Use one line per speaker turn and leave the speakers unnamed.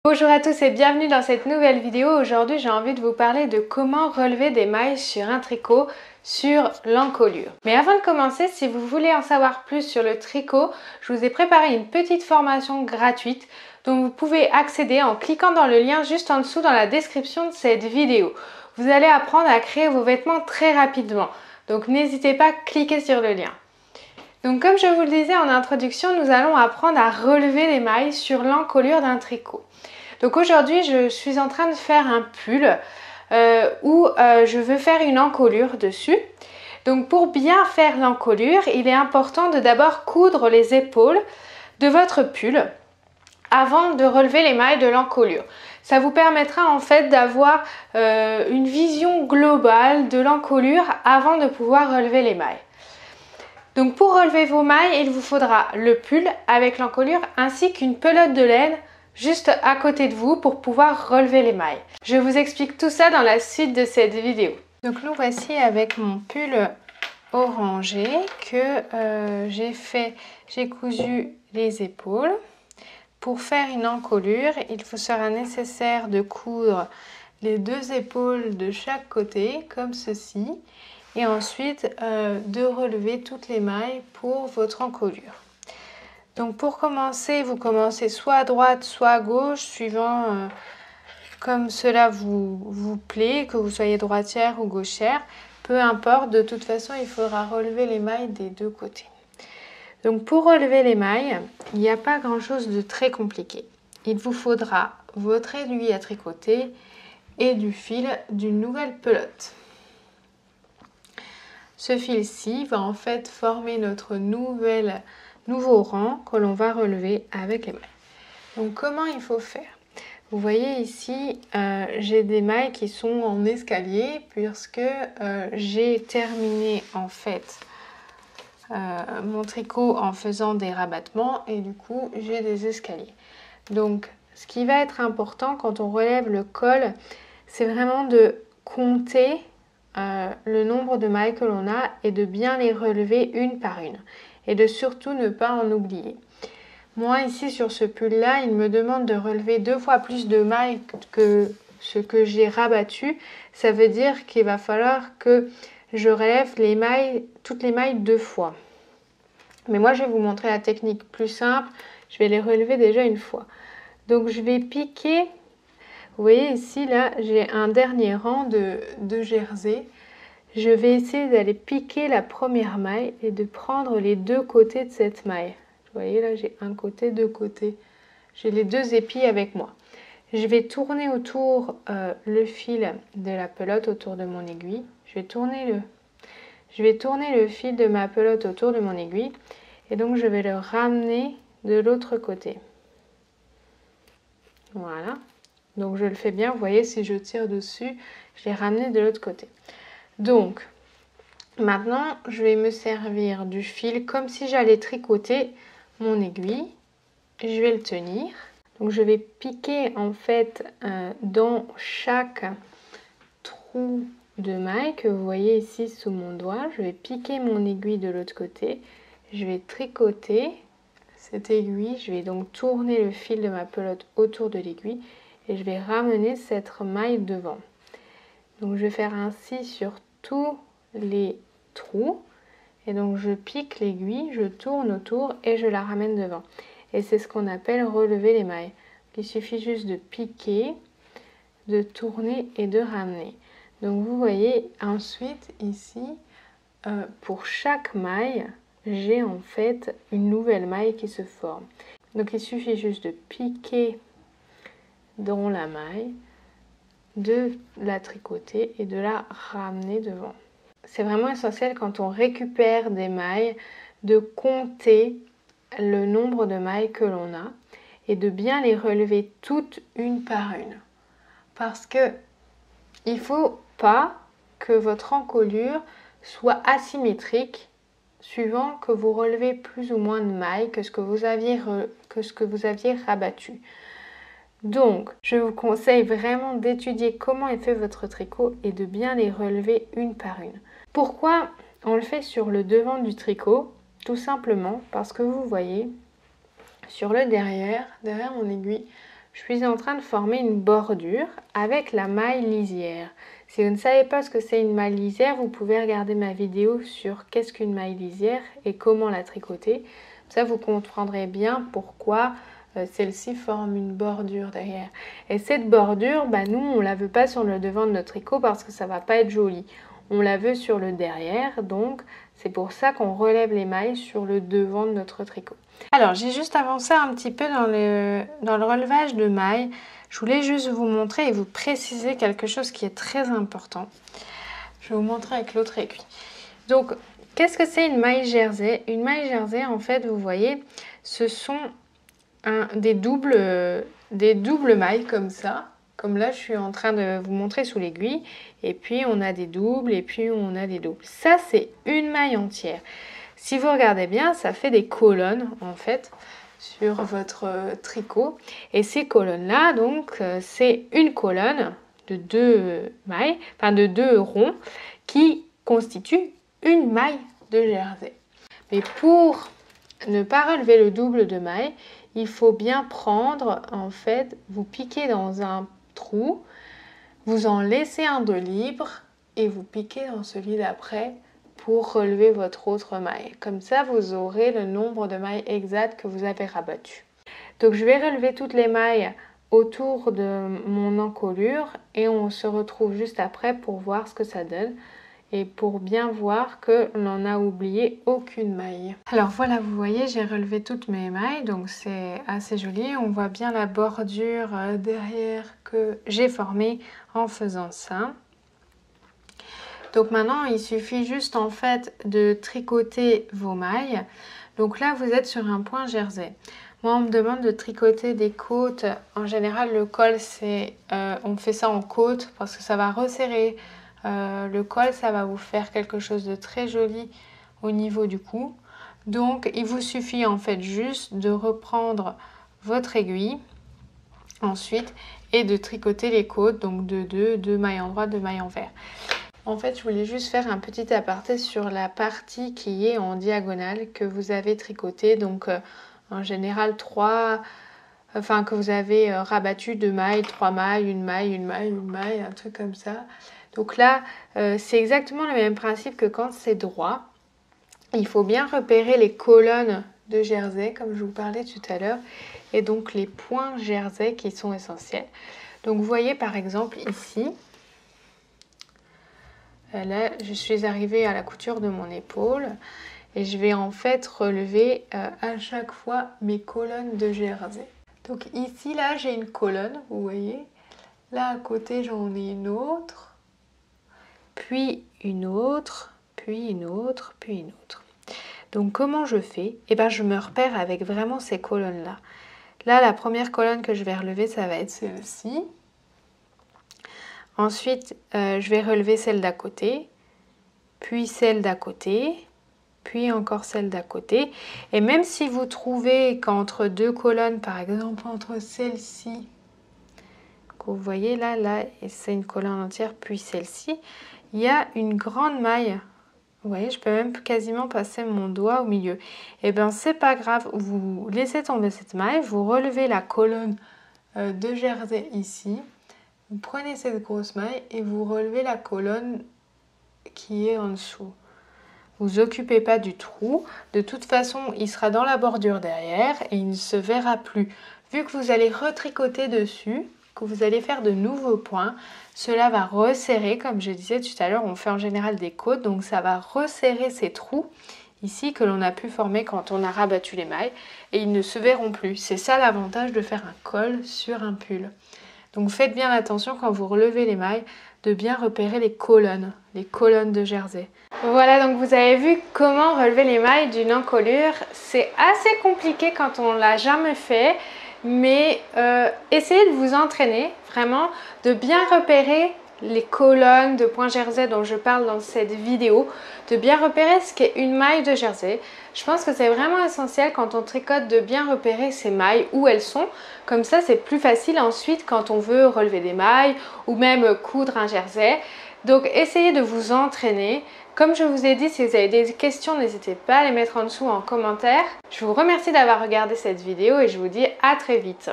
Bonjour à tous et bienvenue dans cette nouvelle vidéo. Aujourd'hui j'ai envie de vous parler de comment relever des mailles sur un tricot sur l'encolure. Mais avant de commencer, si vous voulez en savoir plus sur le tricot, je vous ai préparé une petite formation gratuite dont vous pouvez accéder en cliquant dans le lien juste en dessous dans la description de cette vidéo. Vous allez apprendre à créer vos vêtements très rapidement, donc n'hésitez pas à cliquer sur le lien. Donc comme je vous le disais en introduction, nous allons apprendre à relever les mailles sur l'encolure d'un tricot. Donc aujourd'hui, je suis en train de faire un pull où je veux faire une encolure dessus. Donc pour bien faire l'encolure, il est important de d'abord coudre les épaules de votre pull avant de relever les mailles de l'encolure. Ça vous permettra en fait d'avoir une vision globale de l'encolure avant de pouvoir relever les mailles. Donc pour relever vos mailles, il vous faudra le pull avec l'encolure ainsi qu'une pelote de laine juste à côté de vous pour pouvoir relever les mailles. Je vous explique tout ça dans la suite de cette vidéo. Donc nous voici avec mon pull orangé que j'ai cousu les épaules. Pour faire une encolure, il vous sera nécessaire de coudre les deux épaules de chaque côté comme ceci et ensuite de relever toutes les mailles pour votre encolure. Donc pour commencer, vous commencez soit à droite, soit à gauche, suivant comme cela vous plaît, que vous soyez droitière ou gauchère. Peu importe, de toute façon, il faudra relever les mailles des deux côtés. Donc pour relever les mailles, il n'y a pas grand-chose de très compliqué. Il vous faudra votre aiguille à tricoter et du fil d'une nouvelle pelote. Ce fil-ci va en fait former notre nouveau rang que l'on va relever avec les mailles. Donc comment il faut faire? Vous voyez ici, j'ai des mailles qui sont en escalier puisque j'ai terminé en fait mon tricot en faisant des rabattements et du coup j'ai des escaliers. Donc ce qui va être important quand on relève le col, c'est vraiment de compter le nombre de mailles que l'on a et de bien les relever une par une et de surtout ne pas en oublier. Moi ici sur ce pull là, il me demande de relever 2 fois plus de mailles que ce que j'ai rabattu. Ça veut dire qu'il va falloir que je relève les mailles, toutes les mailles 2 fois. Mais moi je vais vous montrer la technique plus simple, je vais les relever déjà une fois. Donc je vais piquer. Vous voyez ici, là, j'ai un dernier rang de jersey. Je vais essayer d'aller piquer la première maille et de prendre les deux côtés de cette maille. Vous voyez, là, j'ai un côté, deux côtés. J'ai les deux épis avec moi. Je vais tourner autour le fil de la pelote autour de mon aiguille. Je vais tourner le fil de ma pelote autour de mon aiguille. Et donc, je vais le ramener de l'autre côté. Voilà. Donc je le fais bien, vous voyez, si je tire dessus, je l'ai ramené de l'autre côté. Donc maintenant, je vais me servir du fil comme si j'allais tricoter mon aiguille. Je vais le tenir. Donc je vais piquer en fait dans chaque trou de maille que vous voyez ici sous mon doigt. Je vais piquer mon aiguille de l'autre côté. Je vais tricoter cette aiguille. Je vais donc tourner le fil de ma pelote autour de l'aiguille. Et je vais ramener cette maille devant. Donc je vais faire ainsi sur tous les trous. Et donc je pique l'aiguille, je tourne autour et je la ramène devant. Et c'est ce qu'on appelle relever les mailles. Il suffit juste de piquer, de tourner et de ramener. Donc vous voyez ensuite ici, pour chaque maille, j'ai en fait une nouvelle maille qui se forme. Donc il suffit juste de piquer dans la maille, de la tricoter et de la ramener devant. C'est vraiment essentiel quand on récupère des mailles de compter le nombre de mailles que l'on a et de bien les relever toutes une par une. Parce que il ne faut pas que votre encolure soit asymétrique suivant que vous relevez plus ou moins de mailles que ce que vous aviez rabattu. Donc, je vous conseille vraiment d'étudier comment est fait votre tricot et de bien les relever une par une. Pourquoi on le fait sur le devant du tricot? Tout simplement parce que vous voyez, sur le derrière mon aiguille, je suis en train de former une bordure avec la maille lisière. Si vous ne savez pas ce que c'est une maille lisière, vous pouvez regarder ma vidéo sur qu'est-ce qu'une maille lisière et comment la tricoter. Ça, vous comprendrez bien pourquoi celle-ci forme une bordure derrière. Et cette bordure, nous, on la veut pas sur le devant de notre tricot parce que ça va pas être joli. On la veut sur le derrière, donc c'est pour ça qu'on relève les mailles sur le devant de notre tricot. Alors, j'ai juste avancé un petit peu dans le relevage de mailles. Je voulais juste vous montrer et vous préciser quelque chose qui est très important. Je vais vous montrer avec l'autre aiguille. Donc, qu'est-ce que c'est une maille jersey? Une maille jersey, en fait, vous voyez, ce sont des doubles mailles comme ça. Comme là, je suis en train de vous montrer sous l'aiguille. Et puis, on a des doubles et puis on a des doubles. Ça, c'est une maille entière. Si vous regardez bien, ça fait des colonnes, en fait, sur votre tricot. Et ces colonnes-là, donc, c'est une colonne de 2 mailles, enfin de 2 ronds, qui constituent une maille de jersey. Mais pour ne pas relever le double de maille, il faut bien prendre, en fait, vous piquez dans un trou, vous en laissez un de libre et vous piquez dans celui d'après pour relever votre autre maille. Comme ça, vous aurez le nombre de mailles exact que vous avez rabattu. Donc, je vais relever toutes les mailles autour de mon encolure et on se retrouve juste après pour voir ce que ça donne et pour bien voir que l'on n'a oublié aucune maille. Alors voilà, vous voyez, j'ai relevé toutes mes mailles, donc c'est assez joli. On voit bien la bordure derrière que j'ai formée en faisant ça. Donc maintenant, il suffit juste en fait de tricoter vos mailles. Donc là, vous êtes sur un point jersey. Moi, on me demande de tricoter des côtes. En général, le col, on fait ça en côte parce que ça va resserrer. Le col, ça va vous faire quelque chose de très joli au niveau du cou. Donc, il vous suffit en fait juste de reprendre votre aiguille ensuite et de tricoter les côtes, donc de 2 mailles en droite, 2 mailles en vert. En fait, je voulais juste faire un petit aparté sur la partie qui est en diagonale que vous avez tricotée. Donc, en général, que vous avez rabattu 2 mailles, 3 mailles, une maille, un truc comme ça. Donc là, c'est exactement le même principe que quand c'est droit. Il faut bien repérer les colonnes de jersey, comme je vous parlais tout à l'heure, et donc les points jersey qui sont essentiels. Donc vous voyez par exemple ici, là je suis arrivée à la couture de mon épaule et je vais en fait relever à chaque fois mes colonnes de jersey. Donc ici, là, j'ai une colonne, vous voyez. Là à côté, j'en ai une autre. Puis une autre, puis une autre, puis une autre. Donc comment je fais? Je me repère avec vraiment ces colonnes-là. Là, la première colonne que je vais relever, ça va être celle-ci. Ensuite, je vais relever celle d'à côté, puis celle d'à côté, puis encore celle d'à côté. Et même si vous trouvez qu'entre 2 colonnes, par exemple entre celle-ci, que vous voyez là, c'est une colonne entière, puis celle-ci, il y a une grande maille. Vous voyez, je peux même quasiment passer mon doigt au milieu. Et bien, c'est pas grave. Vous laissez tomber cette maille, vous relevez la colonne de jersey ici. Vous prenez cette grosse maille et vous relevez la colonne qui est en dessous. Vous occupez pas du trou. De toute façon, il sera dans la bordure derrière et il ne se verra plus. Vu que vous allez retricoter dessus, que vous allez faire de nouveaux points, cela va resserrer, comme je disais tout à l'heure, on fait en général des côtes, donc ça va resserrer ces trous ici que l'on a pu former quand on a rabattu les mailles et ils ne se verront plus. C'est ça l'avantage de faire un col sur un pull. Donc faites bien attention quand vous relevez les mailles de bien repérer les colonnes de jersey. Voilà, donc vous avez vu comment relever les mailles d'une encolure. C'est assez compliqué quand on l'a jamais fait. Mais essayez de vous entraîner, vraiment, de bien repérer les colonnes de points jersey dont je parle dans cette vidéo, de bien repérer ce qu'est une maille de jersey. Je pense que c'est vraiment essentiel quand on tricote de bien repérer ces mailles, où elles sont. Comme ça, c'est plus facile ensuite quand on veut relever des mailles ou même coudre un jersey. Donc, essayez de vous entraîner. Comme je vous ai dit, si vous avez des questions, n'hésitez pas à les mettre en dessous en commentaire. Je vous remercie d'avoir regardé cette vidéo et je vous dis à très vite.